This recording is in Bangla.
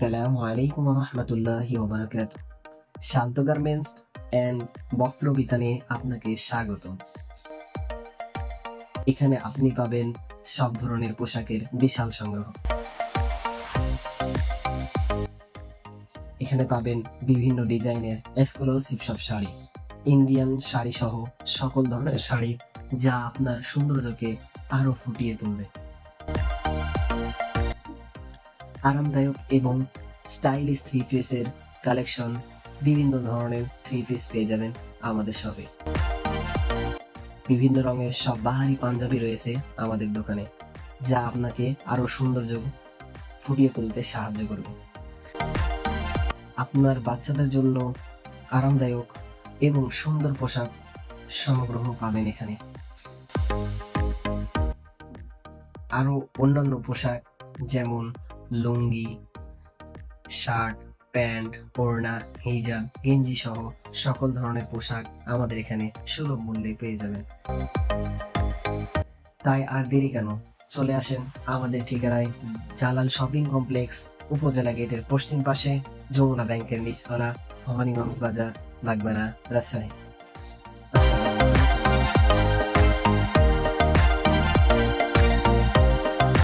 আসসালামু আলাইকুম রহমতুল্লাহি ওয়া বারাকাতুহু। শান্ত গার্মেন্টস অ্যান্ড বস্ত্র বিতানে আপনাকে স্বাগত। এখানে আপনি পাবেন সব ধরনের পোশাকের বিশাল সংগ্রহ। এখানে পাবেন বিভিন্ন ডিজাইনের এক্সক্লুসিভ সব শাড়ি, ইন্ডিয়ান শাড়ি সহ সকল ধরনের শাড়ি, যা আপনার সৌন্দর্যকে আরো ফুটিয়ে তুলবে। আরামদায়ক এবং স্টাইলিশ থ্রি পিসের কালেকশন, বিভিন্ন ধরনের থ্রি পিস পেয়ে যাবেন আমাদের শপে। বিভিন্ন রঙের সব বাহারি পাঞ্জাবি রয়েছে আমাদের দোকানে, যা আপনাকে আরো সৌন্দর্য ফুটিয়ে তুলতে সাহায্য করবে। আপনার বাচ্চাদের জন্য আরামদায়ক এবং সুন্দর পোশাক সংগ্রহ পাবেন এখানে। আরো অন্যান্য পোশাক যেমন লুঙ্গি, শার্ট, প্যান্ট, ওড়না, হিজাব, গেঞ্জি সহ সকল ধরনের পোশাক আমাদের এখানে সুলভ মূল্যে পেয়ে যাবেন। তাই আর দেরি কেন, চলে আসেন আমাদের ঠিকানায়, জালাল শপিং কমপ্লেক্স, উপজেলা গেটের পশ্চিম পাশে, যমুনা ব্যাংকের নিচতলা, ভবানীগঞ্জ বাজার, বাগমারা, রাজশাহী।